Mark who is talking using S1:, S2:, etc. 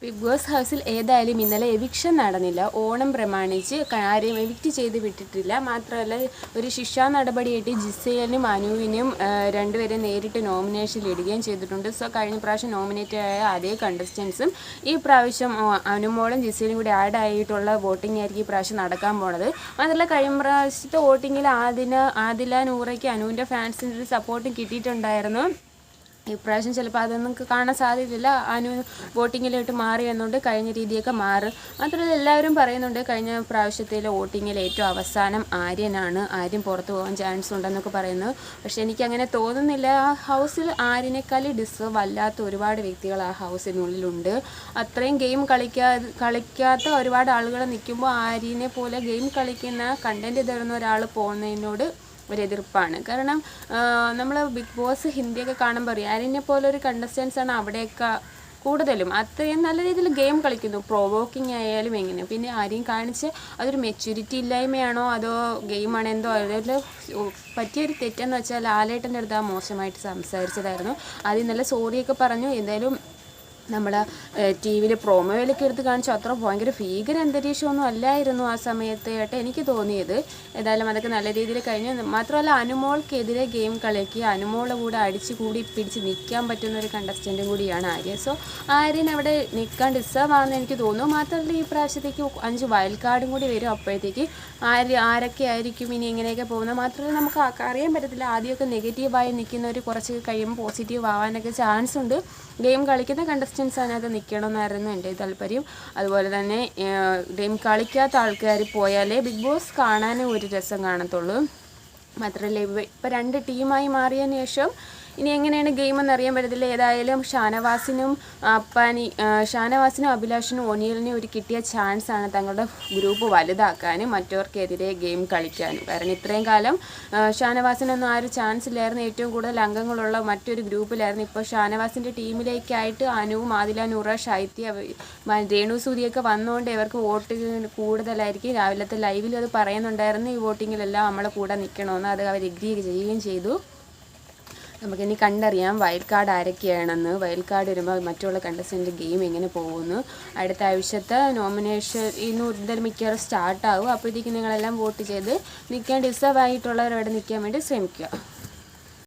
S1: Big boss ഹൗസിൽ ഏതായാലും ഇന്നലെ എവിക്ഷൻ നടന്നില്ല. ഓണം പ്രമാണിച്ച് ആരെയും എവിക്റ്റ് ചെയ്ത് വിട്ടിട്ടില്ല. മാത്രമല്ല ഒരു ശിക്ഷാ നടപടിയായിട്ട് ജിസേലിനും അനുവിനും രണ്ടുപേരും നേരിട്ട് നോമിനേഷനിൽ ഇടുകയും ചെയ്തിട്ടുണ്ട്. സോ കഴിഞ്ഞ പ്രാവശ്യം നോമിനേറ്റ് ആയ അതേ കണ്ടസ്റ്റൻസും ഈ പ്രാവശ്യം അനുമോളും ജിസേലും കൂടി ആഡ് ആയിട്ടുള്ള വോട്ടിംഗ് ആയിരിക്കും ഈ പ്രാവശ്യം നടക്കാൻ പോണത്. മാത്രമല്ല കഴിഞ്ഞ പ്രാവശ്യത്തെ വോട്ടിങ്ങിൽ ആദില നൂറയ്ക്ക് അനുവിൻ്റെ ഫാൻസിൻ്റെ ഒരു സപ്പോർട്ടും കിട്ടിയിട്ടുണ്ടായിരുന്നു. ഇപ്രാവശ്യം ചിലപ്പോൾ അതൊന്നും കാണാൻ സാധ്യതയില്ല. വോട്ടിങ്ങിലോട്ട് മാറി എന്നുകൊണ്ട് കഴിഞ്ഞ രീതിയൊക്കെ മാറും. മാത്രമല്ല എല്ലാവരും പറയുന്നുണ്ട് കഴിഞ്ഞ പ്രാവശ്യത്തിലെ വോട്ടിങ്ങിൽ ഏറ്റവും അവസാനം ആര്യനാണ്, ആര്യൻ പുറത്ത് പോകാൻ ചാൻസ് ഉണ്ടെന്നൊക്കെ പറയുന്നു. പക്ഷേ എനിക്കങ്ങനെ തോന്നുന്നില്ല. ആ ഹൗസിൽ ആര്യനേക്കാൾ ഡിസേർവ് അല്ലാത്ത ഒരുപാട് വ്യക്തികൾ ആ ഹൗസിനുള്ളിലുണ്ട്. അത്രയും ഗെയിം കളിക്കാത്ത ഒരുപാട് ആളുകൾ നിൽക്കുമ്പോൾ ആര്യനെ പോലെ ഗെയിം കളിക്കുന്ന കണ്ടൻറ്റ് തരുന്ന ഒരാൾ പോകുന്നതിനോട് ഒരെതിർപ്പാണ്. കാരണം നമ്മൾ ബിഗ് ബോസ് ഹിന്ദിയൊക്കെ കാണുമ്പോൾ അറിയാം ആര്യനെ പോലെ ഒരു കണ്ടസ്റ്റൻസാണ് അവിടെയൊക്കെ കൂടുതലും അത്രയും നല്ല രീതിയിൽ ഗെയിം കളിക്കുന്നു. പ്രൊവോക്കിംഗ് ആയാലും എങ്ങനെ. പിന്നെ ആരെയും കാണിച്ച് അതൊരു മെച്യൂരിറ്റി ഇല്ലായ്മയാണോ അതോ ഗെയിമാണോ എന്തോ അതിൽ പറ്റിയൊരു തെറ്റെന്ന് വെച്ചാൽ ലാലേട്ടൻ്റെ അടുത്ത് മോശമായിട്ട് സംസാരിച്ചതായിരുന്നു. ആദ്യം നല്ല സോറിയൊക്കെ പറഞ്ഞു. എന്തായാലും നമ്മൾ ടി വിയിൽ പ്രൊമോയിലൊക്കെ എടുത്ത് കാണിച്ചു അത്ര ഭയങ്കര ഭീകര അന്തരീക്ഷമൊന്നും അല്ലായിരുന്നു ആ സമയത്ത് ആയിട്ട് എനിക്ക് തോന്നിയത്. ഏതായാലും അതൊക്കെ നല്ല രീതിയിൽ കഴിഞ്ഞു. മാത്രമല്ല അനുമോൾക്കെതിരെ ഗെയിം കളിക്കുക, അനുമോളുടെ കൂടെ അടിച്ച് കൂടി പിടിച്ച് നിൽക്കാൻ പറ്റുന്ന ഒരു കണ്ടസ്റ്റൻറ്റും കൂടിയാണ് ആര്യൻ. സോ ആര്യൻ അവിടെ നിൽക്കാൻ ഡിസേർവ് ആണെന്ന് എനിക്ക് തോന്നുന്നു. മാത്രമല്ല ഈ പ്രാവശ്യത്തേക്ക് 5 വൈൽഡ് കാർഡും കൂടി വരും. അപ്പോഴത്തേക്ക് ആരൊക്കെ ആയിരിക്കും ഇനി ഇങ്ങനെയൊക്കെ പോകുന്നത്. മാത്രമല്ല നമുക്ക് അറിയാൻ പറ്റത്തില്ല. ആദ്യമൊക്കെ നെഗറ്റീവായി നിൽക്കുന്നവർ കുറച്ച് കഴിയുമ്പോൾ പോസിറ്റീവ് ആവാനൊക്കെ ചാൻസ് ഉണ്ട്. ഗെയിം കളിക്കുന്ന കണ്ടസ്റ്റൻസ് അതിനകത്ത് നിൽക്കണമെന്നായിരുന്നു എൻ്റെ താല്പര്യം. അതുപോലെ തന്നെ ഗെയിം കളിക്കാത്ത ആൾക്കാർ പോയാലേ ബിഗ് ബോസ് കാണാനും ഒരു രസം കാണത്തുള്ളൂ. മാത്രമല്ല ഇപ്പോൾ 2 ടീമായി മാറിയതിന് ശേഷം ഇനി എങ്ങനെയാണ് ഗെയിമെന്ന് അറിയാൻ പറ്റത്തില്ല. ഏതായാലും ഷാനവാസിനും അഭിലാഷിനും ഒനിയലിനും ഒരു കിട്ടിയ ചാൻസാണ് തങ്ങളുടെ ഗ്രൂപ്പ് വലുതാക്കാനും മറ്റവർക്കെതിരെ ഗെയിം കളിക്കാനും. കാരണം ഇത്രയും കാലം ഷാനവാസിനൊന്നും ആ ഒരു ചാൻസ് ഇല്ലായിരുന്നു. ഏറ്റവും കൂടുതൽ അംഗങ്ങളുള്ള മറ്റൊരു ഗ്രൂപ്പിലായിരുന്നു. ഇപ്പോൾ ഷാനവാസിൻ്റെ ടീമിലേക്കായിട്ട് അനുവും ആദില നൂറ ശൈത്യ രേണു സൂര്യയൊക്കെ വന്നുകൊണ്ട് ഇവർക്ക് വോട്ട് കൂടുതലായിരിക്കും. രാവിലത്തെ ലൈവിൽ അത് പറയുന്നുണ്ടായിരുന്നു. ഈ വോട്ടിങ്ങിലെല്ലാം നമ്മളെ കൂടെ നിൽക്കണമെന്ന്. അത് അവർ എഗ്രി ചെയ്യുകയും ചെയ്തു. നമുക്കിനി കണ്ടറിയാം വൈൽഡ് കാർഡ് ആരൊക്കെയാണെന്ന്. വൈൽഡ് കാർഡ് വരുമ്പോൾ മറ്റുള്ള കണ്ടസ്റ്റൻ്റ് ഗെയിം എങ്ങനെ പോകുന്നു. അടുത്ത ആഴ്ചത്തെ നോമിനേഷൻ ഇന്ന് മിക്കവാറും സ്റ്റാർട്ടാകും. അപ്പോഴത്തേക്കും നിങ്ങളെല്ലാം വോട്ട് ചെയ്ത് നിൽക്കാൻ ഡിസേർവ് ആയിട്ടുള്ളവരവിടെ നിൽക്കാൻ വേണ്ടി ശ്രമിക്കുക.